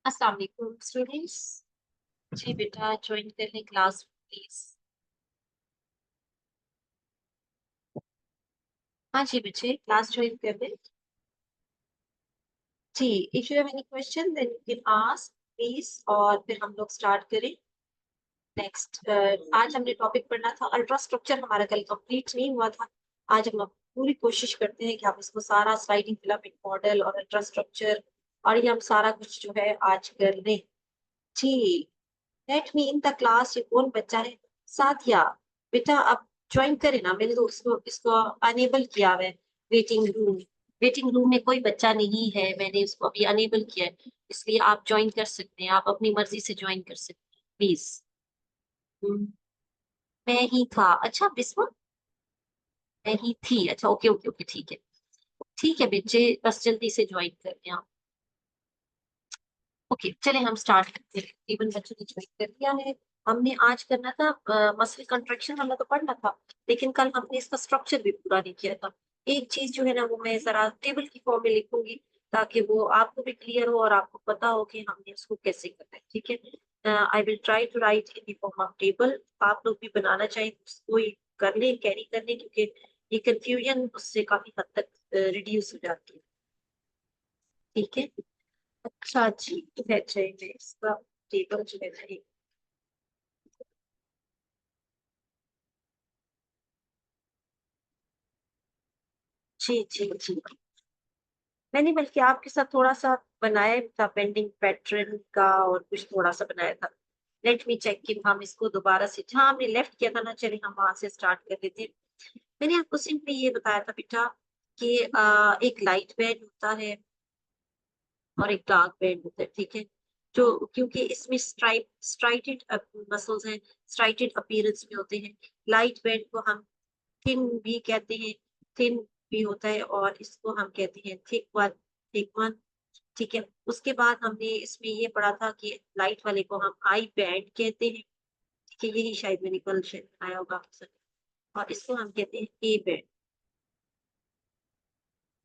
अस्सलाम वालेकुम स्टूडेंट्स। जी बेटा ज्वाइन कर लें क्लास प्लीज। हाँ जी बच्चे क्लास ज्वाइन कर लें। जी if you have any question then you can ask please और फिर हम लोग स्टार्ट करें। नेक्स्ट आज हमने टॉपिक पढ़ना था अल्ट्रा स्ट्रक्चर, हमारा कल कंप्लीट नहीं हुआ था। आज हम पूरी कोशिश करते हैं कि हम इसको सारा स्लाइडिंग फिलामेंट मॉडल और अल्ट्रा स्ट्रक्चर और ये हम सारा कुछ जो है आज कर लें। जी let me in the class, ये कौन बच्चा है? साथिया बेटा आप ज्वाइन करें ना, मैंने तो उसको इसको अनेबल किया हुआ है। वेटिंग रूम में कोई बच्चा नहीं है, मैंने उसको अभी अनेबल किया है, इसलिए आप ज्वाइन कर सकते हैं, आप अपनी मर्जी से ज्वाइन कर सकते हैं प्लीज। मैं ही था, अच्छा बिस्मा मैं ही थी, अच्छा ओके ओके ओके ठीक है बच्चे, बस जल्दी से ज्वाइन कर लें आप। ओके चले हम स्टार्ट करते हैं। इवन बच्चों ने ज्वाइन कर दिया है। हमने आज करना था मसल कंट्रैक्शन वाला तो पढ़ना था, लेकिन कल हमने इसका स्ट्रक्चर भी पूरा नहीं किया था। एक चीज जो है ना वो मैं जरा टेबल की फॉर्म में लिखूंगी, ताकि वो आपको भी क्लियर हो और आपको पता हो कि हमने उसको कैसे करना है। ठीक है, I will try to write in the form of table. आप लोग भी बनाना चाहिए, उसको ही कर लें, कैरी कर लें, क्योंकि ये कंफ्यूजन उससे काफी हद तक रिड्यूस हो जाती है। ठीक है, अच्छा जी है चाहिए इसका टेबल जो है ना जी जी जी, मैंने बल्कि आपके साथ थोड़ा सा बनाया था पेंडिंग पैटर्न का, और कुछ थोड़ा सा बनाया था। लेट मी चेक कि हम इसको दोबारा से जहाँ हमने लेफ्ट किया था ना, चलिए हम वहां से स्टार्ट कर लेते हैं। मैंने आपको सिंपली ये बताया था बेटा कि एक लाइट बैंड होता है और एक डार्क बैंड होता है। ठीक है, जो क्योंकि इसमें स्ट्राइटेड मसल्स हैं, स्ट्राइटेड अपीयरेंस में होते हैं। लाइट बैंड को हम थिन भी कहते हैं, थिन भी होता है, और इसको हम कहते हैं थिक वन। ठीक है, उसके बाद हमने इसमें ये पढ़ा था कि लाइट वाले को हम आई बैंड कहते हैं। ठीक है, यही शायद मैंने कल शायद आया होगा आपसे। और इसको हम कहते हैं ए बैंड।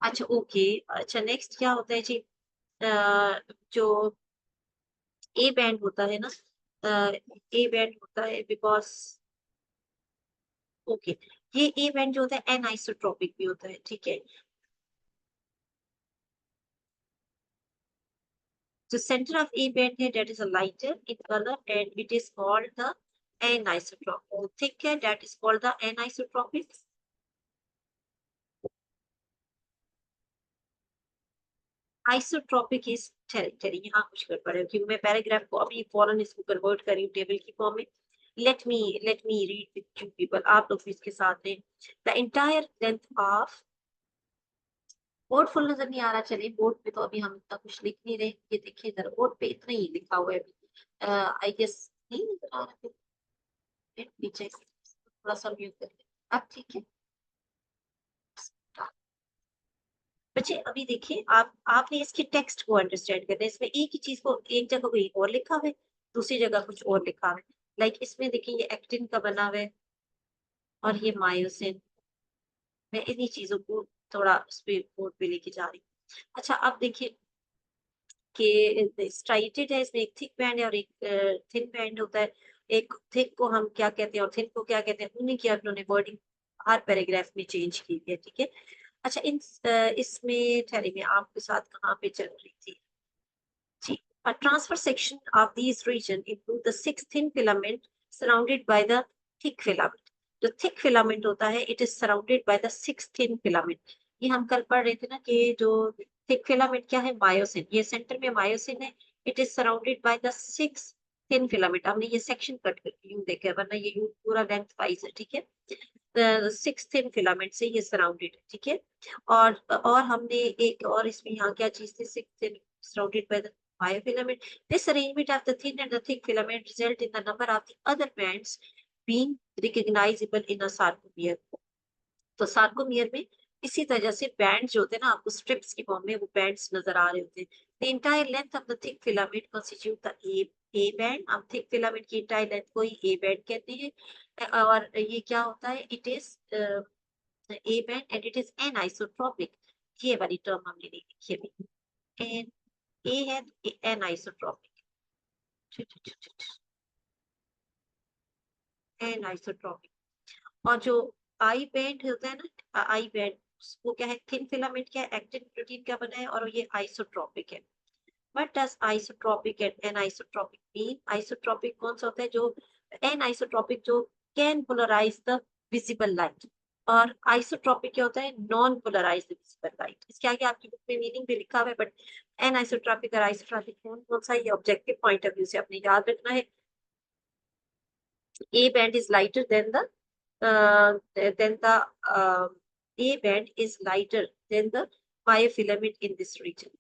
अच्छा ओके, अच्छा नेक्स्ट क्या होता है जी? जो ए बैंड होता है ना, ए बैंड होता है बिकॉज ओके, ये ए बैंड जो होता है एनआइसोट्रॉपिक भी होता है। ठीक है, the center of A band here that is a lighter in color, and it is called the anisotropic. The thicker that is called the anisotropic. Isotropic is territory. यहाँ कुछ गड़बड़ है, क्योंकि मैं पैराग्राफ को अभी फौरन इसको कन्वर्ट करी हूँ टेबल की फॉर्म में। Let me read with you people. आप लोग भी इसके साथ हैं। The entire length of board full नजर नहीं आ रहा, चलिए बोर्ड पे तो अभी हम इतना कुछ लिख नहीं रहे। ये देखिए जरा बोर्ड पे इतना ही लिखा हुआ है अभी, आई गेस नहीं नजर आ रहा है। पीछे थोड़ा सा म्यूट कर दे। अब ठीक है बच्चे, अभी देखिए आपने इसके टेक्स्ट को अंडरस्टैंड करना है। इसमें एक ही चीज को एक जगह कोई और लिखा हुआ है, दूसरी जगह कुछ और लिखा हुआ है। लाइक इसमें देखिए ये एक्टिन का बना हुआ है और ये मायोसिन। मैं इन्हीं चीजों को थोड़ा उस पे बोर्ड पे लेके जा रही हूँ। अच्छा अब देखिए कि स्ट्राइटेड है, इसमें एक थिक बैंड है और एक थिन बैंड होता है। एक थिक को हम क्या कहते हैं और थिन को क्या कहते हैं, उन्हीं की उन्होंने वर्डिंग हर पैराग्राफ में चेंज की है। ठीक है, अच्छा इसमें ठहरी मैं आपके साथ कहाँ पे चल रही थी जी? A transfer section of these region include the six thin filament surrounded by the thick filament. जो thick filament होता है, it is surrounded by the six thin filament. ये हम कल पढ़ रहे थे ना कि जो thick filament क्या है, मायोसिन। ये सेंटर में मायोसिन है, it is surrounded by the six thin filament. हमने ये सेक्शन कट करके यूं देखा है, वरना ये यूं पूरा लेंथ वाइज है। ठीक है, सिक्स थिन फिलामेंट से ये सराउंडेड है। ठीक है, और हमने एक और इसमें यहाँ क्या चीज थी, six thin surrounded by the biofilament. This arrangement of the thin and the thick filament result in the number of the other bands being recognizable in a sarcomere. तो सार्कोमियर में इसी तरह से बैंड जो होते हैं ना, आपको स्ट्रिप्स की फॉर्म में वो बैंड्स नजर आ रहे होते हैं। The entire length of the thick filament constitute the A band. हम थिक फिलामेंट की इंटायर लेंथ को ही ए बैंड कहते हैं। और ये क्या होता है, it is A band and it is an isotropic. ये वाली टर्म हमने नहीं लिखी अभी, ए है एनाइसोट्रॉपिक, एनाइसोट्रॉपिक। और जो आई बैंड होता है ना, आई बैंड, वो क्या है, थिन फिलामेंट क्या है, एक्टिन प्रोटीन का बना है, और ये आइसोट्रॉपिक है। What does isotropic and anisotropic mean? Isotropic कौन सा होता है, जो anisotropic जो can polarize the visible light, और isotropic क्या होता है, non polarize the visible light। इसके आगे आपकी बुक में मीनिंग भी लिखा हुआ है, बट anisotropic और isotropic कौन कौन सा, ये ऑब्जेक्टिव पॉइंट ऑफ व्यू से आपने याद रखना है। A band is lighter than the uh, than the uh, A band is lighter than the biofilament in this region.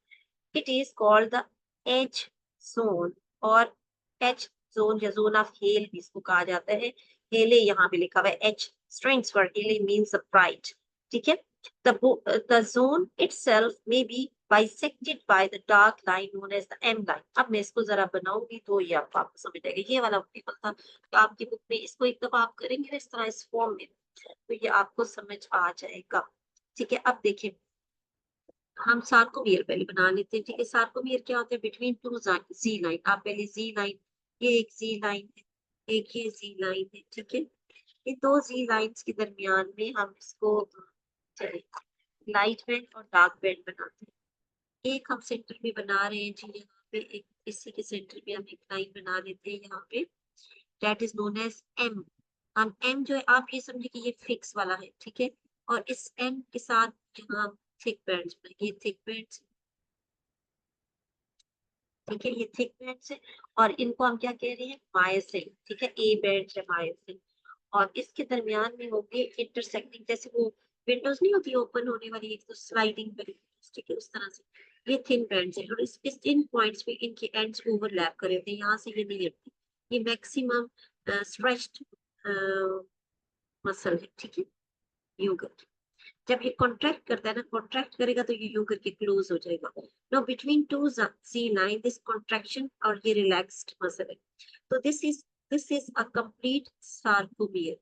It is called the H zone और H zone या zone of Hale भी इसको कहा जाता है। Hale यहाँ पे लिखा हुआ है H stands for Hale means the bright, ठीक है। The zone itself may be bisected by the dark line known as the M line। अब मैं इसको जरा बनाऊंगी तो ये आपको समझ आएगा। ये वाला टेबल था तो आपकी बुक में इसको एक दफा आप करेंगे ना इस तरह इस फॉर्म में, तो ये आपको समझ आ जाएगा, ठीक है। अब देखिए, हम सार्कोमियर पहले बना लेते हैं, ठीक है। सार्कोमियर क्या होता है, बिटवीन टू जी लाइन। आप पहले जी लाइन, ये एक जी लाइन है, एक ये जी लाइन है, ठीक है। इन दो जी लाइंस के दरमियान में हम इसको, चलिए, लाइट बैंड और डार्क बैंड बनाते हैं। एक हम सेंटर में बना रहे हैं जी, यहाँ पे एक, इसी के सेंटर पे हम एक लाइन बना लेते हैं यहाँ पे, that is known as M. हम एम जो है, आप ये समझिए कि ये फिक्स वाला है, ठीक है। और इस एम के साथ यहाँ थिक बैंड्स बनाएंगे, ये थिक बैंड्स, ठीक है, ये थिक बैंड्स है। और इनको हम क्या कह रहे हैं, मायोसिन, ठीक है। ए बैंड है मायोसिन, और इसके दरमियान में होंगे इंटरसेक्टिंग, जैसे वो विंडोज नहीं होती ओपन होने वाली, एक तो स्लाइडिंग पर, ठीक है, उस तरह से ये थिन बैंड्स है। और इस इन पॉइंट्स पे इनके एंड्स ओवरलैप कर रहे थे, यहाँ से ये नहीं हटती, ये मैक्सिमम स्ट्रेच्ड मसल है, ठीक है, यूगट। जब ये कॉन्ट्रैक्ट करता है ना, कॉन्ट्रैक्ट करेगा तो ये यूं करके क्लोज हो जाएगा। Now between two C line this contraction और ये रिलैक्स्ड मसल है, तो this is a complete sarcomere,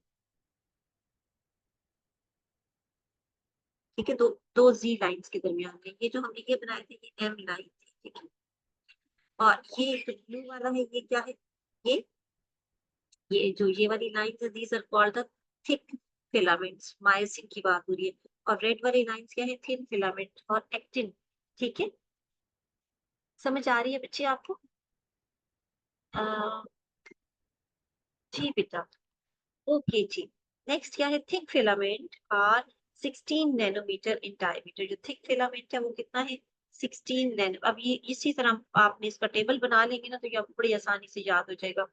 ठीक है। दो दो जी लाइंस के दरमियान में ये जो हमने ये बनाए थे, ये एम लाइन थी, ठीक है। और ये जो ब्लू वाला है, ये क्या है, ये ये जो ये वाली लाइन है, these are called the thick filaments, myosin की बात हो रही है। और रेड वाली लाइंस क्या है, थिन फिलामेंट और एक्टिन, ठीक है। समझ आ रही है बच्चे आपको? अह, जी बेटा, ओके जी। नेक्स्ट क्या है, thick filament are 16 nanometer in diameter. जो थिक फिलामेंट है वो कितना है, 16 नैनो। अब ये इसी तरह आपने इसका टेबल बना लेंगे ना, तो ये आपको बड़ी आसानी से याद हो जाएगा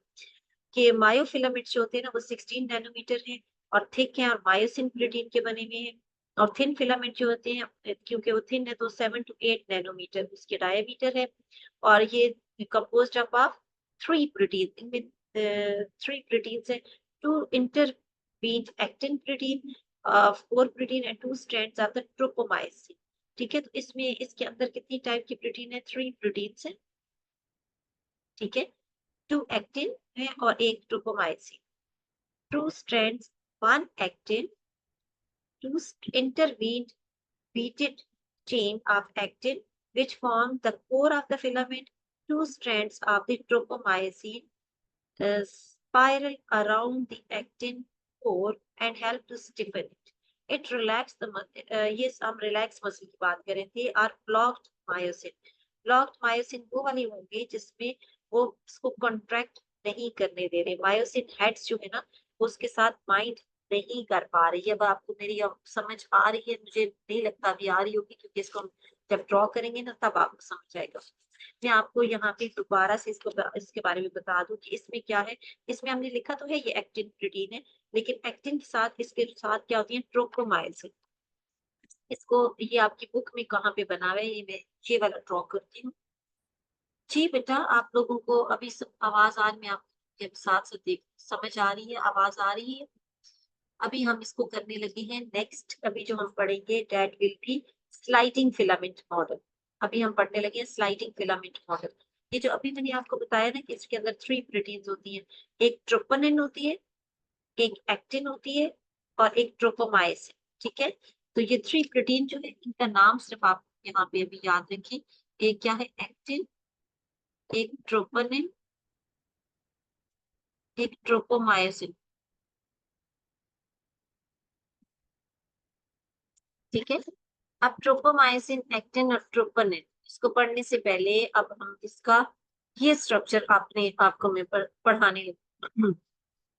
कि मायोफिलामेंट्स जो होते हैं ना, वो 16 नैनोमीटर है और थिक है, और मायोसिन प्रोटीन के बने हुए हैं। और थिन फिलामेंट जो होते हैं, क्योंकि वो थिन है, तो 7 to 8 नैनोमीटर उसके डायमीटर है। और ये कंपोज्ड ऑफ थ्री प्रोटीन, इनमें थ्री प्रोटीन है, two intertwined actin protein, four protein and two strands of the tropomyosin, ठीक है। तो इसमें इसके अंदर कितनी टाइप की प्रोटीन है, थ्री प्रोटीन है, ठीक है। टू एक्टिन है और एक ट्रोपोमाइसिन, two strands, one actin, two intervened beaded chain of actin which form the core of the filament. Two strands of the tropomyosin spiral around the actin core and help to stiffen it. It relax the yes, हम relax muscle की बात करें थे। Are blocked myosin. Blocked myosin वो वाली होंगे जिसमें वो उसको कॉन्ट्रैक्ट नहीं करने दे रहे। मायोसिन हेड्स जो है ना, वो उसके साथ बाइंड नहीं कर पा रही है। अब आपको मेरी अब समझ आ रही है, मुझे नहीं लगता अभी आ रही होगी, क्योंकि इसको हम जब ड्रॉ करेंगे ना तब आपको समझ आएगा। मैं आपको यहाँ पे दोबारा से इसके बारे में बता दूं कि इसमें क्या है। इसमें हमने लिखा तो है ये एक्टिन प्रोटीन है, लेकिन एक्टिन के साथ इसके साथ क्या होती है, ट्रोपोमाइसिन। इसको ये आपकी बुक में कहाँ पे बना हुआ है, ये मैं ये वाला ड्रॉ करती हूँ। जी बेटा, आप लोगों को अभी आवाज आज में आप के साथ साथ देख समझ आ रही है, आवाज आ रही है? अभी हम इसको करने लगे हैं नेक्स्ट, अभी जो हम पढ़ेंगे that will be sliding filament model. अभी हम पढ़ने लगे हैं स्लाइडिंग फिलामेंट मॉडल। ये जो अभी मैंने आपको बताया ना कि इसके अंदर थ्री प्रोटीन्स होती हैं, एक ट्रोपोनिन होती है, एक एक्टिन होती है, और एक ट्रोपोमाइसिन, ठीक है। तो ये थ्री प्रोटीन जो है, इनका नाम सिर्फ आप यहाँ पे अभी याद रखें। एक क्या है एक्टिन, एक ट्रोपोनिन, एक ट्रोपोमायोसिन। ठीक है। अब ट्रोपोमायोसिन, एक्टिन और ट्रोपोनिन, इसको पढ़ने से पहले अब हम इसका ये स्ट्रक्चर आपने आपको मैं पढ़ाने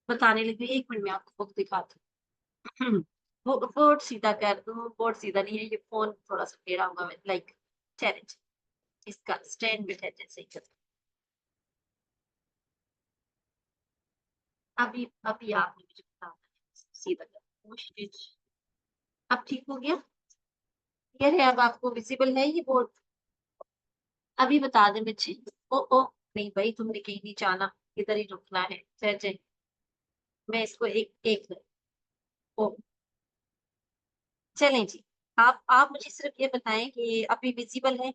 बताने लगी। एक मिनट में आपको बुक दिखाती हूँ। वो बोर्ड सीधा कर दूँ, बोर्ड सीधा नहीं है, ये फोन थोड़ा सा टेढ़ा हुआ है, लाइक चैलेंज, इसका स्टैंड भी है जैसे ही कर। अभी अभी आपने मुझे बताया सीधा कर, कोशिश। अब ठीक हो गया, क्लियर है, अब आपको विजिबल है ये बोर्ड। अभी बता दें बच्चे। ओ ओ, नहीं भाई तुमने कहीं नहीं जाना, इधर ही रुकना है। जय जय, मैं इसको एक एक ओ, चलें जी। आप मुझे सिर्फ ये बताएं कि अभी विजिबल है।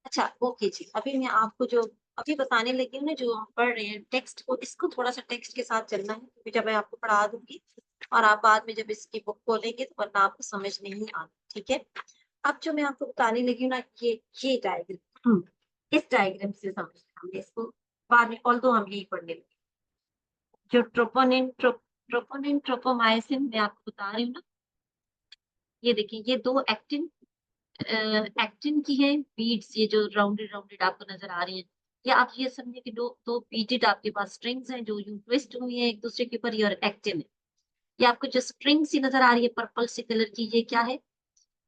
अच्छा ओके जी, अभी मैं आपको जो अभी बताने लगी हूँ ना, जो हम पढ़ रहे हैं टेक्स्ट को, इसको थोड़ा सा टेक्स्ट के साथ चलना है, क्योंकि जब मैं आपको पढ़ा दूंगी और आप बाद में जब इसकी बुक खोलेंगे तो वरना आपको समझ नहीं आना। ठीक है। अब जो मैं आपको बताने लगी हूँ ना, ये डायग्राम, इस डायग्राम से समझना हमने इसको बाद में, ऑल्दो हम यही पढ़ने लगे। जो ट्रोपोनिन ट्रोपोमायोसिन मैं आपको बता रही हूँ ना, ये देखिए ये दो एक्टिन, एक्टिन की है बीड्स, ये जो राउंडेड राउंडेड आपको नजर आ रही है, या आप ये समझिए कि दो दो बीटेड आपके पास स्ट्रिंग्स हैं जो यूं ट्विस्ट हुई है एक दूसरे के ऊपर, ये और एक्टिन है। ये आपको जो स्ट्रिंग सी नजर आ रही है पर्पल से कलर की, ये क्या है?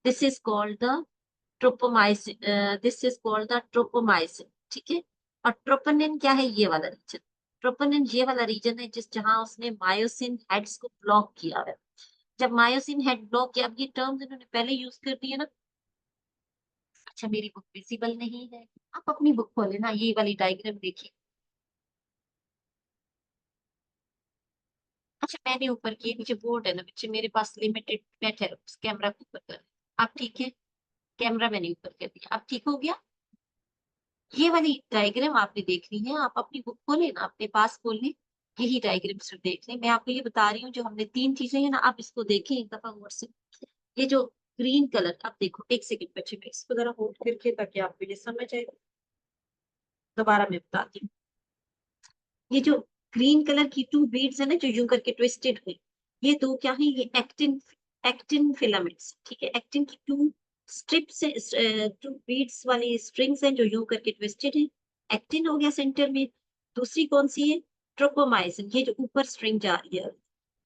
This is called the ट्रोपोमाइसिन, this is called the tropomyosin. ठीक है। और ट्रोपोनिन क्या है? ये वाला रीजन। ट्रोपोनिन ये वाला रीजन है जिस जहां उसने मायोसिन हेड्स को ब्लॉक किया है। जब मायोसिन हेड ब्लॉक किया, अब ये टर्म्स इन्होंने पहले यूज कर दिए ना। अच्छा मेरी बुक विजिबल नहीं है, आप अपनी बुक खोले ना, ये वाली डायग्राम देखिए। अच्छा मैंने ऊपर किए, नीचे बोर्ड है ना बच्चे, मेरे पास लिमिटेड नेट है, उस कैमरा को ऊपर कर। आप ठीक है, कैमरा मैंने ऊपर कर दिया, अब ठीक हो गया। ये वाली डायग्राम आपने देखनी है, आप अपनी बुक खोले ना, अपने पास खोल लें, यही डायग्राम सिर्फ देख लें। मैं आपको ये बता रही हूँ, जो हमने तीन चीजें हैं ना, आप इसको देखें एक दफा गौर से। ये जो ग्रीन कलर, आप देखो एक सेकंड बच्चे, मैं इसको जरा होल्ड करके ताकि आपको ये समझ आए। दोबारा मैं बताती हूँ। ये जो ग्रीन कलर की टू बीड्स है ना, जो यूं करके ट्विस्टेड हुई, ये दो क्या है? ये एक्टिन, एक्टिन फिलामेंट्स। ठीक है, एक्टिन की टू स्ट्रिप्स है, टू बीड्स वाली स्ट्रिंग्स हैं जो यूं करके ट्विस्टेड है। एक्टिन हो गया सेंटर में। दूसरी कौन सी है? ट्रोपोमाइसिन, ये जो ऊपर स्ट्रिंग जा रही है,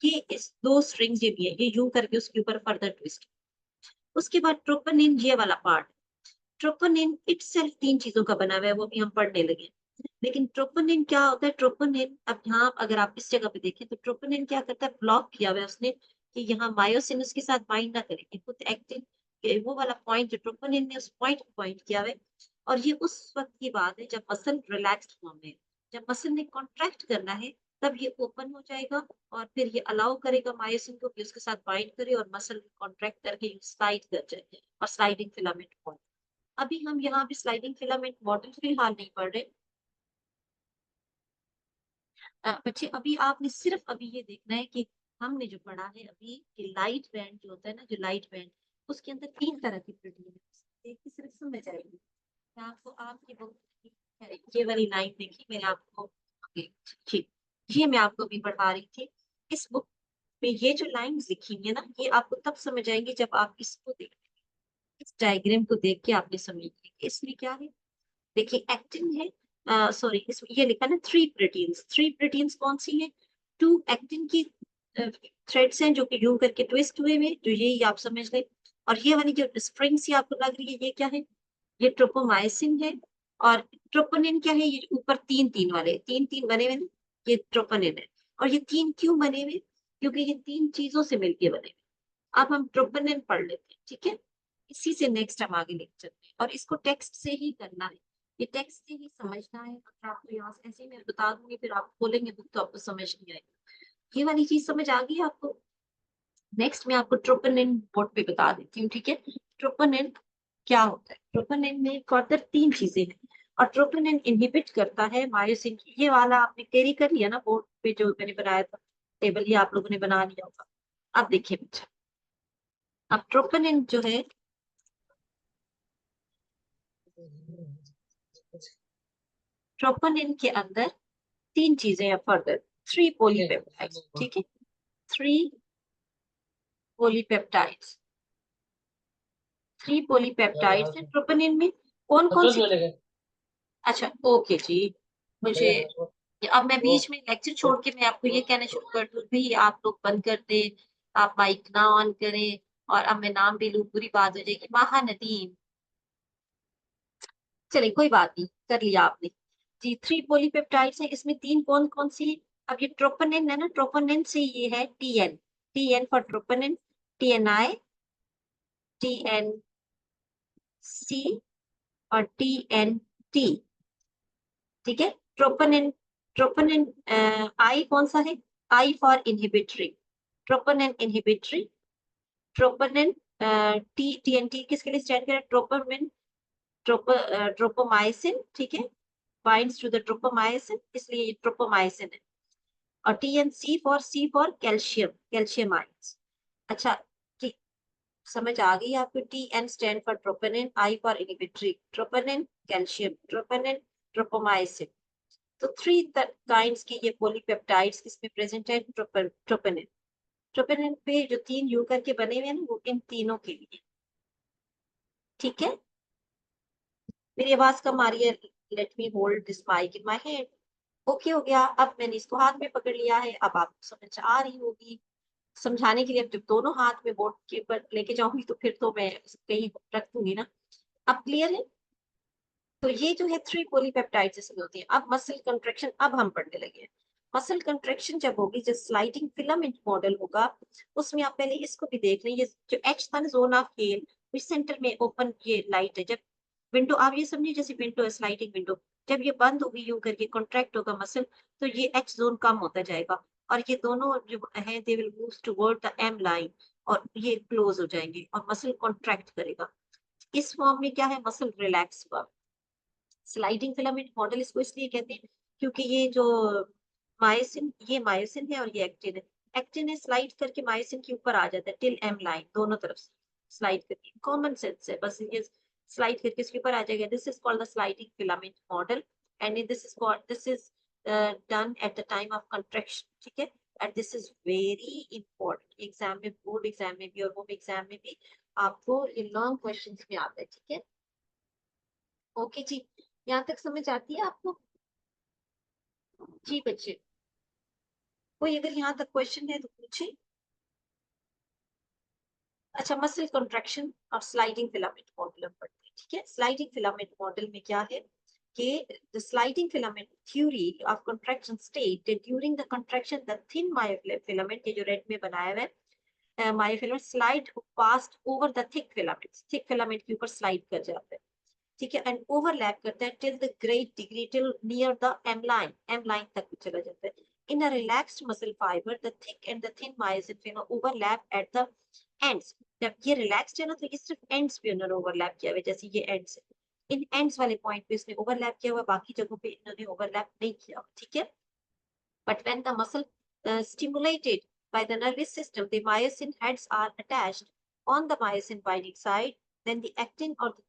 ये इस दो स्ट्रिंग्स ये भी है, ये यूं करके उसके ऊपर फर्दर ट्विस्ट। उसके बाद ट्रोपोनिन, ये वाला पार्ट। ट्रोपोनिन इटसेल्फ तीन चीजों का बना हुआ है, वो भी हम पढ़ने लगे। लेकिन ट्रोपोनिन क्या होता है? ट्रोपोनिन, अब यहाँ अगर आप इस जगह पे देखें तो ट्रोपोनिन क्या करता है? ब्लॉक किया हुआ है उसने कि यहाँ मायोसिन उसके साथ बाइंड ना करे, ये खुद एक्टिन, वो वाला पॉइंट जो ट्रोपोनिन ने उस पॉइंट को पॉइंट किया हुआ है। और ये उस वक्त की बात है जब मसल रिलैक्स्ड फॉर्म में है। जब मसल ने कॉन्ट्रैक्ट करना है तब ये ओपन हो जाएगा, और फिर ये अलाउ करेगा मायोसिन को कि उसके साथ बाइंड करे और मसल कॉन्ट्रैक्ट करके स्लाइड कर जाए और स्लाइडिंग फिलामेंट फॉर्म। अभी हम यहाँ पे स्लाइडिंग फिलामेंट मॉडल फिलहाल नहीं पढ़ रहे। बच्चे अभी आपने सिर्फ अभी ये देखना है कि हमने जो पढ़ा है अभी कि लाइट बैंड जो होता है ना, जो लाइट बैंड, उसके अंदर तीन तरह की प्रोटीन है, देख के सिर्फ समझ आएगी। मैं आपको आपकी बुक, ये वाली लाइन देखी मैंने आपको, ठीक, ये मैं आपको भी पढ़ा रही थी। इस बुक में ये जो लाइंस लिखी हुई है ना, ये आपको तब समझ आएंगी जब आप इसको देख, इस डायग्राम को देख के आपने समझेंगे इसमें क्या है। देखिए एक्टिन है, सॉरी इसमें ये लिखा ना थ्री प्रोटीन्स, थ्री प्रोटीन्स कौन सी है? टू एक्टिन की थ्रेड्स हैं जो कि यूं करके ट्विस्ट हुए हुए, जो ये आप समझ लें। और ये वाली जो स्प्रिंग सी आपको लग रही है, ये क्या है? ये ट्रोपोमाइसिन है। और ट्रोपोनिन क्या है? ये ऊपर तीन तीन वाले, तीन तीन बने हुए ना, ये ट्रोपोनिन है। और ये तीन क्यों बने हुए? क्योंकि ये तीन चीजों से मिलके बने हुए। अब हम ट्रोपोनिन पढ़ लेते हैं, ठीक है। इसी से नेक्स्ट हम आगे लेकर चलते हैं, और इसको टेक्स्ट से ही करना है, ये टेक्स्ट से ही समझना है। अगर आपको यहाँ से ऐसे ही मैं बता दूंगी फिर आप खोलेंगे बुक तो आपको समझ नहीं आएगी। ये वाली चीज समझ आ गई आपको? नेक्स्ट मैं आपको ट्रोपोनिन बोर्ड पे बता देती हूँ, ठीक है। ट्रोपोनिन क्या होता है? ट्रोपोनिन में फर्दर तीन चीजें हैं, और ट्रोपोनिन इनहिबिट करता है मायोसिन की, ये वाला आपने कैरी कर लिया ना बोर्ड पे जो मैंने बनाया था टेबल, ये आप लोगों ने बना लिया होगा। अब देखिए बच्चा, अब ट्रोपोनिन जो है, ट्रोपोनिन के अंदर 3 चीजें हैं फर्दर, 3 पॉलीपेप्टाइड्स, ठीक है, 3 पॉलीपेप्टाइड्स, 3 पॉलीपेप्टाइड्स हैं ट्रोपोनिन में। कौन कौन सी? अच्छा ओके जी, मुझे अब मैं बीच में लेक्चर छोड़ के मैं आपको ये कहना शुरू कर दूं भाई आप लोग बंद कर दे, आप माइक ना ऑन करें, और अब मैं नाम भी लूं बुरी बात हो जाएगी। महानदीम, चलिए कोई बात नहीं, कर लिया आपने जी। 3 पॉलीपेप्टाइड्स हैं, इसमें 3 कौन कौन सी है? अब ये ट्रोपोनिन है ना, ट्रोपोनिन से ये है TN, TN for troponin, TnI, TnC और टीएनटी, ठीक है। ट्रोपोनिन, ट्रोपोनिन आई कौन सा है? I for inhibitory, troponin inhibitory, troponin T, TnT किसके लिए स्टैंड कर रहा है? ट्रोपोमिन, ट्रोपोमाइसिन, ठीक है, बाइंड्स टू द ट्रोपोमाइसिन, इसलिए ये ट्रोपोमाइसिन है। और TNC for, C for calcium, calcium ions. अच्छा, ठीक, समझ आ गई आपको? TN stand for troponin, I for inhibitory, troponin, calcium, troponin, tropomyosin. तो 3 काइंड्स की ये पॉलीपेप्टाइड्स इसमें प्रेजेंट है ट्रोपोनिन। ट्रोपोनिन पे जो 3 यू करके बने हुए हैं ना, वो इन तीनों के लिए, ठीक है। मेरी आवाज कम आ रही है? Let me hold this mic in my hand. Okay हो गया, अब मैंने इसको हाथ में पकड़ लिया है, अब आपको समझ आ रही होगी। समझाने के लिए अब जब दोनों हाथ में बोर्ड के ऊपर लेके जाऊंगी तो फिर तो मैं कहीं रख दूंगी ना। अब क्लियर है? तो ये जो है 3 पॉलीपेप्टाइड्स इसमें होती है। अब मसल कंट्रैक्शन अब हम पढ़ने लगे हैं। मसल कंट्रैक्शन जब होगी, जब स्लाइडिंग फिलामेंट मॉडल होगा, उसमें आप पहले इसको भी देख लें। ये जो एच था ना, जोन ऑफ हेल, इस सेंटर में ओपन ये लाइट है। जब विंडो, आप ये समझिए जैसे विंडो है, स्लाइडिंग विंडो, जब ये बंद होगी यूं करके, कॉन्ट्रैक्ट होगा मसल, तो ये एच जोन कम होता जाएगा, और ये दोनों जो है they will move toward the M line, और ये क्लोज हो जाएंगे और मसल कॉन्ट्रैक्ट करेगा। इस फॉर्म में क्या है? मसल रिलैक्स हुआ। स्लाइडिंग फिलामेंट मॉडल इसको इसलिए कहते हैं क्योंकि ये जो मायोसिन, ये मायोसिन है और ये एक्टिन है। एक्टिन है, स्लाइड करके मायोसिन के ऊपर आ जाता है टिल एम लाइन, दोनों तरफ से स्लाइड करके, कॉमन सेंस है बस, ये स्लाइड करके इसके ऊपर आ जाएगा। This is called the sliding filament model, and this is called, this is done at the time of contraction, ठीक है। And this is very important, exam में, बोर्ड एग्जाम में भी और होम एग्जाम में भी आपको ये लॉन्ग क्वेश्चन में आता है, ठीक है। ओके जी, यहाँ तक समझ आती है आपको? जी बच्चे, कोई अगर यहाँ तक क्वेश्चन है तो पूछे। अच्छा, मसल कॉन्ट्रैक्शन और स्लाइडिंग फिलामेंट मॉडल हम पढ़ते हैं, ठीक है। स्लाइडिंग फिलामेंट मॉडल में क्या है कि the sliding filament theory of contraction state during the contraction the thin myofilament, ये जो रेड में बनाया हुआ है, myofilament slide past over the thick filament, thick filament के ऊपर स्लाइड कर जाता है, ठीक है, एंड ओवरलैप करता है till the great degree, till near the M line तक चला जाता है। In a relaxed muscle fibre the thick and the thin myosin fibre overlap at the ends. जब ये रिलैक्स्ड है ना, तो ये सिर्फ एंड्स पे उन्होंने ओवरलैप किया हुआ है, जैसे ये एंड्स है, इन एंड्स वाले पॉइंट पे इसने ओवरलैप किया हुआ, बाकी जगहों पे इन्होंने ओवरलैप नहीं किया हुआ, ठीक है। But when the muscle stimulated by the nervous system, the myosin heads are attached on the myosin binding side. Then the actin or the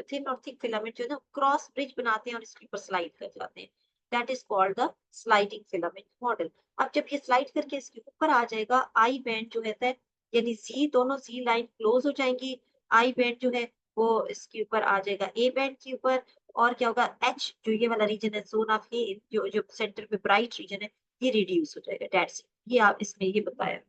thin or thick filament जो है ना, क्रॉस ब्रिज बनाते हैं और इसके ऊपर स्लाइड कर जाते हैं. That is called the sliding filament model. अब जब ये स्लाइड करके इसके ऊपर आ जाएगा, आई बैंड जो है यानी जी, दोनों जी लाइन क्लोज हो जाएंगी, आई बैंड जो है वो इसके ऊपर आ जाएगा ए बैंड के ऊपर, और क्या होगा, एच जो ये वाला रीजन है, जोन ऑफ ए, जो जो सेंटर पे ब्राइट रीजन है, ये रिड्यूस हो जाएगा, डेट्स ये आप इसमें ये बताया।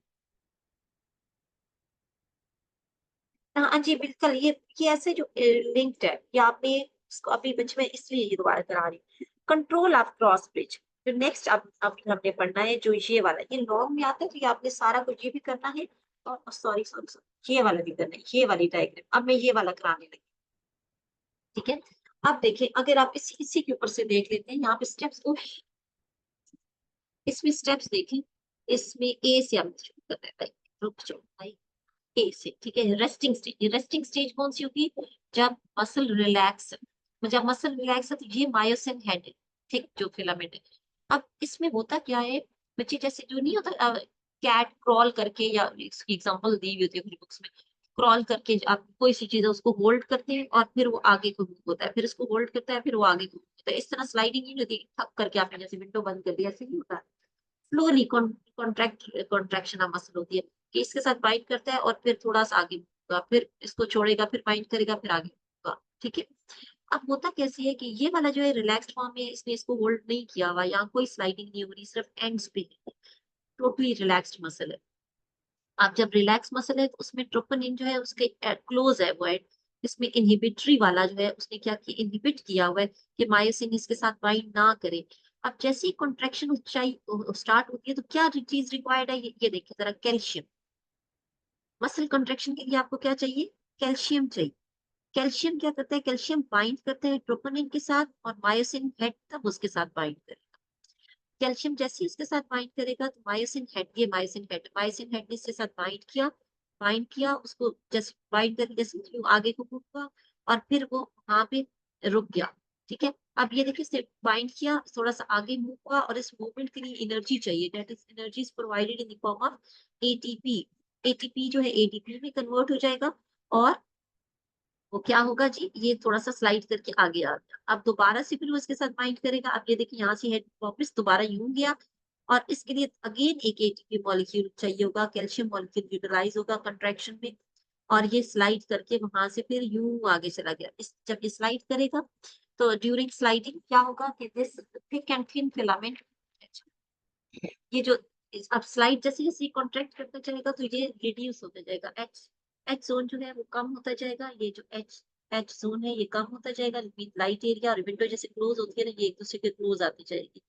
हाँ जी बिल्कुल, ये ऐसे जो लिंक्ड है, ये आपने इसको अभी बच्चे में इसलिए ये दोबारा करा रही। कंट्रोल ऑफ क्रॉस ब्रिज, जो नेक्स्ट अब हमने पढ़ना है, जो ये वाला, ये लॉन्ग में आता है, तो ये आपने सारा कुछ ये भी करना है, और सॉरी सॉरी सॉरी, ये वाला भी करना है, ये वाली डायग्राम अब मैं ये वाला कराने लगी, ठीक है। अब देखें, अगर आप इसी के ऊपर से देख लेते हैं, यहाँ पे स्टेप्स, इसमें स्टेप्स देखें, इसमें ए से हम शुरू कर रहे हैं भाई, रुक जाओ भाई, ए से, ठीक है। रेस्टिंग स्टेज, रेस्टिंग स्टेज कौन सी होगी? जब मसल रिलैक्स है, जब मसल रिलैक्स है तो ये मायोसिन हेड है, थिक जो फिलामेंट है। अब इसमें होता क्या है बच्चे, जैसे जो नहीं होता कैट क्रॉल करके, या इसकी एग्जांपल दी हुई होती है कुछ बुक्स में, क्रॉल करके आप कोई सी चीज है उसको होल्ड करते हैं और फिर वो आगे को मूव होता है, फिर इसको होल्ड करता है, फिर वो आगे को मूव होता है। इस तरह स्लाइडिंग नहीं होती थक करके आपने जैसे विंडो बंद कर दिया, ऐसे नहीं होता। स्लोली कॉन्ट्रैक्शन ऑफ मसल होती है कि इसके साथ बाइट करता है और फिर थोड़ा सा आगे होगा, फिर इसको छोड़ेगा, फिर बाइट करेगा, फिर आगे होगा। ठीक है। अब होता कैसे है कि ये वाला जो है रिलैक्स्ड फॉर्म है, इसने इसको होल्ड नहीं किया हुआ, यहाँ कोई स्लाइडिंग नहीं हो रही, सिर्फ एंड्स पे टोटली रिलैक्स्ड मसल है। आप जब रिलैक्स मसल है तो उसमें ट्रोपोनिन जो है उसके क्लोज है वो एड, इसमें इनहिबिटरी वाला जो है उसने क्या किया, इनहिबिट किया हुआ है कि मायोसिन इसके साथ बाइंड ना करे। अब जैसे ही कॉन्ट्रेक्शन ऊंचाई स्टार्ट होती है तो क्या चीज रिक्वायर्ड है, ये देखिए जरा, कैल्शियम। मसल कॉन्ट्रेक्शन के लिए आपको क्या चाहिए, कैल्शियम चाहिए। कैल्शियम क्या करता है, कैल्शियम बाइंड करता है ट्रोपोनिन के साथ और मायोसिन हेड तब उसके साथ बाइंड करेगा। कैल्शियम जैसे ही इसके साथ बाइंड करेगा तो मायोसिन हेड, ये मायोसिन हेड ने इसके साथ बाइंड किया उसको, जैसे बाइंड करके जैसे वो आगे को मूव हुआ और फिर वो वहां पे रुक गया। ठीक है। अब ये देखिए इसने बाइंड किया, थोड़ा सा आगे मूव हुआ और इस मूवमेंट के लिए एनर्जी चाहिए, that is energy is provided in the form of ATP. ATP जो है एडीपी में कन्वर्ट हो जाएगा और वो क्या होगा जी, ये थोड़ा सा स्लाइड करके आगे आ गया। अब दोबारा से फिर वो इसके साथ बाइंड करेगा। अब ये देखिए यहाँ से हेड वापस दोबारा यूं गया और इसके लिए अगेन एक एटीपी मॉलिक्यूल चाहिए होगा, कैल्शियम मॉलिक्यूल यूटिलाइज होगा कंट्रैक्शन में और ये स्लाइड करके वहां से फिर यूं आगे चला गया। इस जब ये स्लाइड करेगा तो ड्यूरिंग स्लाइडिंग क्या होगा कि this thick and thin filament, ये जो अब स्लाइड जैसे जैसे कॉन्ट्रैक्ट करता जाएगा तो ये रिड्यूस होता जाएगा, एच एच जोन जो है वो कम होता जाएगा, ये जो एच एच जोन है ये कम होता जाएगा। लाइट एरिया और विंडो जैसे क्लोज होती है ना, ये एक दूसरे के क्लोज आती जाएगी।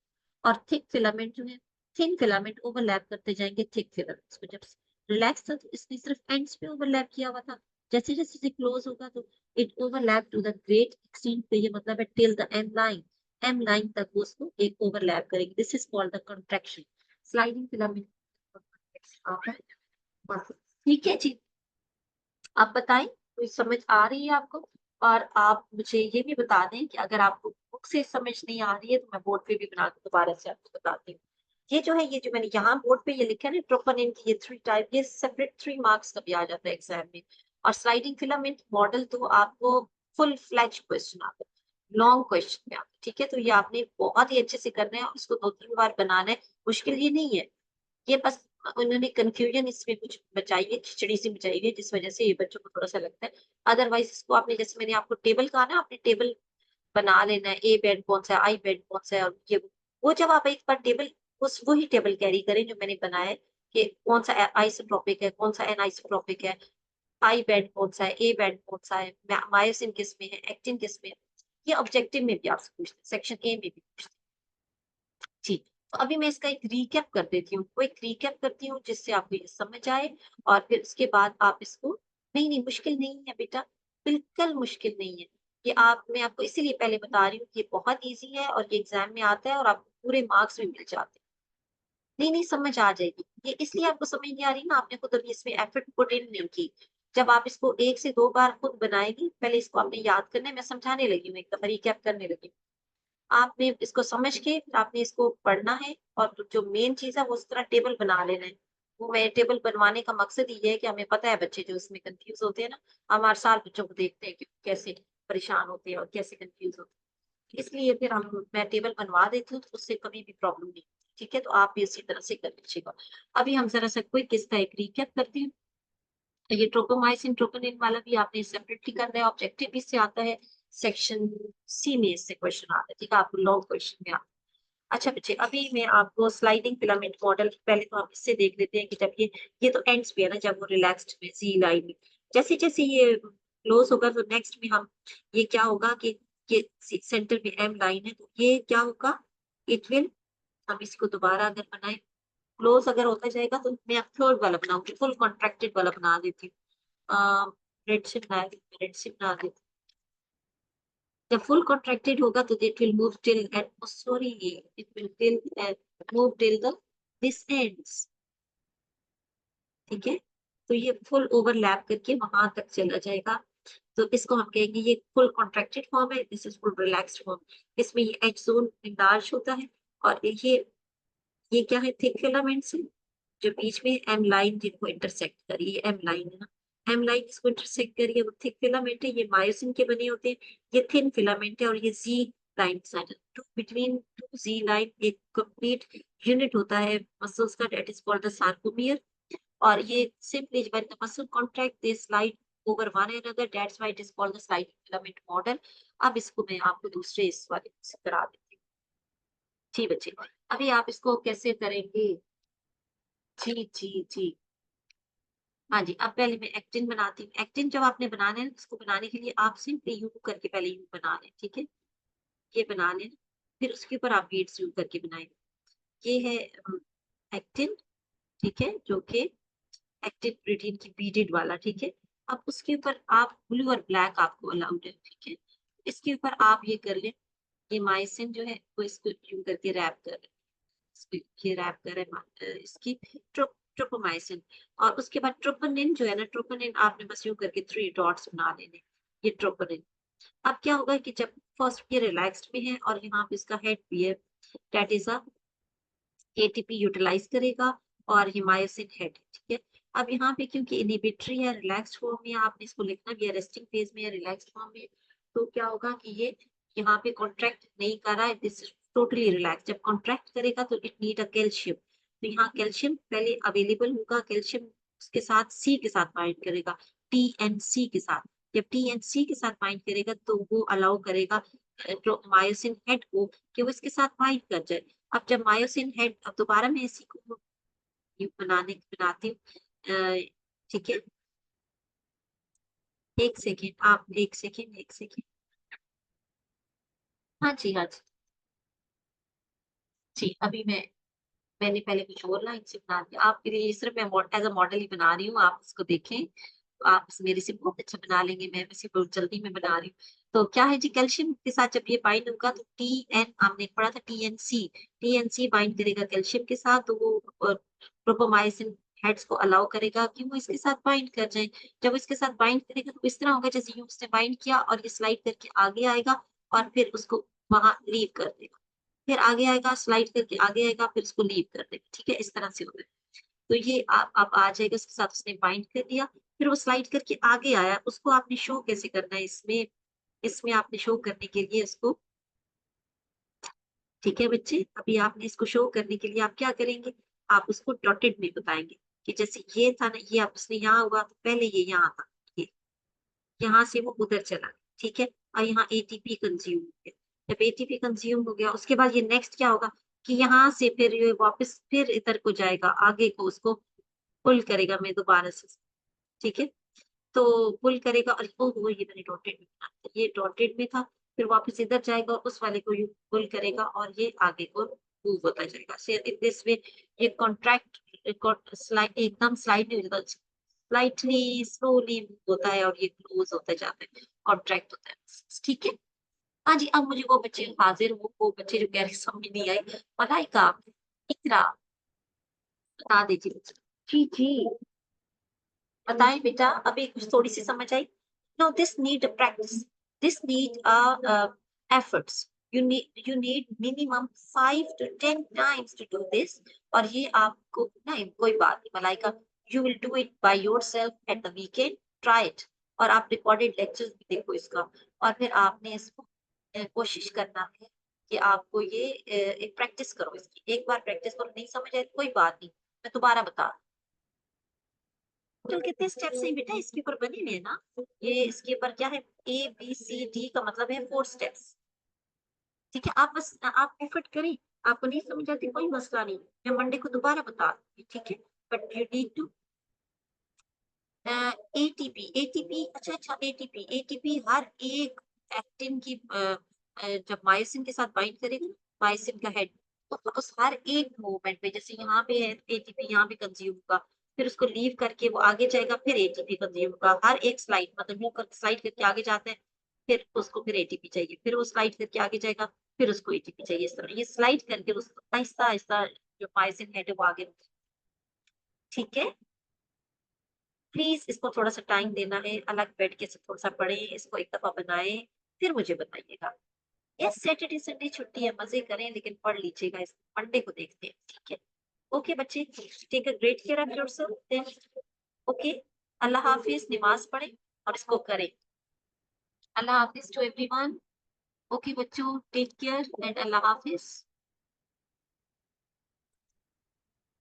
और थिक फिलामेंट जो है, थिन फिलामेंट ओवरलैप करते जाएंगे थिक फिलामेंट्स को। जब रिलैक्स था तो इसने सिर्फ एंड्स पे ओवरलैप किया हुआ था, जैसे जैसे ये क्लोज होगा तो it overlap to the great extent पे, ये मतलब है टिल द एम लाइन तक वो उसको एक ओवरलैप करेगी। This is called the contraction, sliding filament. ठीक है जी। आप बताएं कोई समझ आ रही है आपको। और आप मुझे ये भी बता दें कि अगर आपको बुक से समझ नहीं आ रही है तो मैं बोर्ड पे भी बना के दोबारा से आपको बताती हूँ। ये जो है, ये जो मैंने यहाँ बोर्ड पे ये लिखा है ना ट्रोपोनिन की ये 3 टाइप, ये सेपरेट 3 मार्क्स का भी आ जाता है एग्जाम में। और स्लाइडिंग फिलामेंट मॉडल तो आपको फुल फ्लैज क्वेश्चन आता है, लॉन्ग क्वेश्चन में आता है। ठीक है। तो ये आपने बहुत ही अच्छे से करना है और इसको 2-3 बार बनाना है, मुश्किल ये नहीं है। ये बस उन्होंने कंफ्यूजन इसमें कुछ बचाई है, खिचड़ी सी बचाई है, जिस वजह से ये बच्चों को थोड़ा सा लगता है। अदरवाइज इसको आपने, जैसे मैंने आपको टेबल कहा ना, आपने टेबल बना लेना है, ए बेड कौन सा है, आई बेड कौन सा है, और ये वो जब आप एक बार टेबल उस वही टेबल कैरी करें जो मैंने बनाया है कि कौन सा आइसोट्रोपिक है, कौन सा एनाइसोट्रोपिक है, आई बेड कौन सा है, ए बेड कौन सा है, मायोसिन किस में है, एक्टिन किस में है। ये ऑब्जेक्टिव में भी आपसे पूछते हैं, सेक्शन ए में भी पूछते हैं। जी। तो अभी मैं इसका एक रीकैप कर देती हूँ, क्विक रीकैप करती हूँ जिससे आपको ये समझ आए। और फिर उसके बाद आप इसको, नहीं नहीं मुश्किल नहीं है बेटा, बिल्कुल मुश्किल नहीं है। ये आप, मैं आपको इसीलिए पहले बता रही हूँ कि ये बहुत इजी है और ये एग्जाम में आता है और आपको पूरे मार्क्स भी मिल जाते हैं। नहीं नहीं समझ आ जाएगी। ये इसलिए आपको समझ नहीं आ रही ना, आपने खुद अभी इसमें एफर्ट पुट इन नहीं की। जब आप इसको 1 से 2 बार खुद बनाएगी, पहले इसको आपने याद करना है, मैं समझाने लगी हूँ, एक दफा रिकैप करने लगी हूँ। आपने इसको समझ के फिर आपने इसको पढ़ना है और जो मेन चीज है वो उस तरह टेबल बना लेना है। वो मैं टेबल बनवाने का मकसद ये है कि हमें पता है बच्चे जो इसमें कंफ्यूज होते हैं ना, हम हर साल बच्चों को देखते हैं कि कैसे परेशान होते हैं और कैसे कंफ्यूज होते हैं, इसलिए फिर हम मैं टेबल बनवा देती हूँ तो उससे कभी भी प्रॉब्लम नहीं होती। ठीक है। तो आप भी इसी तरह से कर लीजिएगा। अभी हम जरा सा क्विक इसका एक रिकैप करते हैं। तो ये ट्रोपोमाइसिन ट्रोपोनिन वाला भी आपने सेपरेटली करना है, ऑब्जेक्टिव भी से आता है, सेक्शन सी में इससे क्वेश्चन आता है। ठीक है। आपको लॉन्ग क्वेश्चन में आता है। अच्छा बच्चे, अभी मैं आपको स्लाइडिंग फिलामेंट मॉडल, पहले तो हम इससे देख लेते हैं कि जब ये तो एंड्स पे है ना, जब वो रिलैक्स्ड में सी लाइन में, जैसे जैसे ये क्लोज होगा तो नेक्स्ट में हम, ये क्या होगा कि ये सेंटर में एम लाइन है तो ये क्या होगा, इट विल, हम इसको दोबारा अगर बनाए, क्लोज अगर होता जाएगा तो मैं थर्ड वाला बनाऊंगी, फुल कॉन्ट्रैक्टेड वाला बना देती हूँ। रेड से बना देती हूँ, रेड से बना देती हूँ। जब फुल कॉन्ट्रैक्टेड होगा तो it will move till and, sorry, it will till move till the this ends. ठीक है। तो ये फुल ओवरलैप करके वहां तक चला जाएगा। तो इसको हम कहेंगे ये फुल कॉन्ट्रैक्टेड फॉर्म है, this is full relaxed form. इसमें ये एच जोन इंडार्ज होता है और ये क्या है, थिक फिलामेंट्स है जो बीच में एम लाइन जिनको इंटरसेक्ट करी, ये एम लाइन है ना, एम लाइन इसको इंटरसेक्ट करिए, वो थिक फिलामेंट है, ये मायोसिन के बने होते हैं, ये थिन फिलामेंट है, और ये जी लाइन बिटवीन टू जी लाइन एक कंप्लीट यूनिट होता है मसल्स का, that is called the sarcomere. और ये simply when the muscle contract they slide over one another, that's why it is called the sliding filament model. अब इसको मैं आपको दूसरे इस वाले से करा देती हूँ। जी बच्चे, अभी आप इसको कैसे करेंगे? जी जी जी, हाँ जी, अब पहले मैं एक्टिन बनाती हूँ। एक्टिन जब आपने बनाना है, इसको बनाने के लिए आप सिंपली यू करके पहले यू बना लें, ठीक है? ये बना लें, फिर उसके ऊपर आप बीट्स यू करके बनाएंगे। ये है एक्टिन, ठीक है, जो कि एक्टिन प्रोटीन की बीडेड वाला, ठीक है। अब उसके ऊपर आप ब्लू और ब्लैक आपको अलाउड है, ठीक है। इसके ऊपर आप ये कर लें, ये माइसिन जो है वो इसको यूं करके रैप कर लें, ये रैप कर रहे हैं इसकी ट्रोपोमाइसिन। और उसके बाद ट्रोपोनिन जो है ना, ट्रोपोनिन आपने बस यूं करके 3 डॉट्स बना लेने, ये ट्रोपोनिन। अब क्या होगा कि जब फर्स्ट ये रिलैक्स्ड में है और यहाँ पे इसका हेड भी है, that is a ATP utilize करेगा, और हिमायोसिन हेड, ठीक है। अब यहाँ पे क्योंकि इनहिबिटरी है, रिलैक्स्ड फॉर्म में आपने इसको लिखना भी है, रेस्टिंग फेज में है, रिलैक्स्ड फॉर्म में, तो क्या होगा कि ये यहाँ पे कॉन्ट्रैक्ट नहीं कर रहा है, दिस इज टोटली रिलैक्स। जब कॉन्ट्रैक्ट करेगा तो इट नीड अ कैल्शियम, तो यहाँ कैल्शियम पहले अवेलेबल होगा, कैल्शियम उसके साथ सी के साथ बाइंड करेगा, टी एन सी के साथ। जब टी एन सी के साथ बाइंड करेगा तो वो अलाउ करेगा मायोसिन हेड को कि वो इसके साथ बाइंड कर जाए। अब जब मायोसिन हेड, अब दोबारा मैं इसी को बनाती हूँ, ठीक है। एक सेकेंड, आप एक सेकेंड, एक सेकेंड। हाँ जी, हाँ जी जी, अभी मैंने पहले कुछ और लाइन से बना दिया आपके लिए, सिर्फ मैं एज अ मॉडल ही बना रही हूँ, आप इसको देखें। आप मेरे से बहुत अच्छा बना लेंगे, मैं वैसे बहुत जल्दी में बना रही हूँ। तो क्या है जी, कैल्शियम के साथ जब ये बाइंड होगा तो टी एन, आपने पढ़ा था टी एन सी बाइंड करेगा कैल्शियम के साथ, तो वो प्रोपोमाइसिन हेड्स को अलाउ करेगा कि वो इसके साथ बाइंड कर जाए। जब इसके साथ बाइंड करेगा तो इस तरह होगा जैसे ये उसने बाइंड किया और ये स्लाइड करके आगे आएगा, और फिर उसको वहां लीव कर देगा, फिर आगे आएगा, स्लाइड करके आगे आएगा, फिर उसको लीव कर देगा, ठीक है, इस तरह से होगा। तो ये आप आ जाएगा, उसके साथ उसने बाइंड कर दिया, फिर वो स्लाइड करके आगे आया, उसको आपने शो कैसे करना है इसमें, इसमें आपने शो करने के लिए इसको, ठीक है बच्चे, अभी आपने इसको शो करने के लिए आप क्या करेंगे, आप उसको डॉटेड में बताएंगे कि जैसे ये था ना, ये आप उसने यहाँ हुआ तो पहले ये यहाँ था, ये यहाँ से वो उधर चला, ठीक है, और यहाँ एटीपी कंज्यूम हो गया। जब एटीपी कंज्यूम हो गया उसके बाद ये नेक्स्ट क्या होगा कि यहाँ से फिर ये वापस फिर इधर को जाएगा, आगे को उसको पुल करेगा मैं दोबारा से, ठीक है। तो पुल करेगा, और वो ये मैंने डॉटेड में बना दिया, ये डॉटेड में था, फिर वापस इधर जाएगा, उस वाले को यू पुल करेगा, और ये आगे को मूव होता जाएगा। सो इन दिस वे ये कॉन्ट्रैक्ट स्लाइड एकदम स्लाइड नहीं होता, स्लाइटली स्लोली होता है, और ये क्लोज होता जाता है, कॉन्ट्रैक्ट होता है, ठीक है। हाँ जी, अब मुझे वो बच्चे हाजिर हो, वो बच्चे जो कह रहे समझ नहीं आई, मलाइका, इकरा, बता दीजिए। जी जी, बताएं बेटा, अभी कुछ थोड़ी सी समझ आई? No, this need practice, this need efforts, you need minimum 5 to 10 times to do this। और ये आपको नहीं, कोई बात नहीं Malaika, you will do it by yourself at the weekend, try it। और आप रिकॉर्डेड लेक्चर्स भी देखो इसका, और फिर आपने इसको कोशिश करना है कि आपको ये एक प्रैक्टिस करो इसकी, एक बार प्रैक्टिस करो, नहीं समझ आए तो कोई बात नहीं, मैं दोबारा बता। तो कितने स्टेप्स हैं बेटा इसके ऊपर बने हुए हैं ना, ये इसके ऊपर क्या है, ए बी सी डी का मतलब है 4 स्टेप्स, ठीक है। आप बस आप एफर्ट करें, आपको नहीं समझ आती कोई मसला नहीं, मैं मंडे को दोबारा बता दूंगी, ठीक है। But you need to ATP, ATP, अच्छा अच्छा, एटीपी, एटीपी हर एक एक्टिन की जब मायोसिन के साथ बाइंड करेगा ना, मायोसिन का हेड, तो उस हर एक मूवमेंट पे, जैसे यहाँ पे है एटीपी, यहाँ पे कंज्यूम होगा, फिर उसको लीव करके वो आगे जाएगा, फिर एटीपी कंज्यूम होगा, हर एक स्लाइड मतलब मूव कर स्लाइड करके आगे जाते हैं, फिर उसको फिर एटीपी चाहिए, फिर वो स्लाइड करके आगे जाएगा, फिर उसको एटीपी चाहिए, इस तरह ये स्लाइड करके उसको आहिस्ता आहिस्ता जो मायोसिन हेड है वो आगे, ठीक है। प्लीज इसको थोड़ा सा टाइम देना है, अलग बैठ के थोड़ा सा पढ़े, इसको एक दफा बनाए, फिर मुझे बताइएगा। यस, सैटरडे संडे छुट्टी है, मजे करें, लेकिन पढ़ लीजिएगा, इस मंडे को देखते हैं, ठीक है। ओके बच्चे, take a great care of yourself then, okay. अल्लाह हाफिज, नमाज पढ़े और इसको करें। अल्लाह हाफिज टू एवरीवन। ओके बच्चों, टेक केयर एंड अल्लाह हाफिज।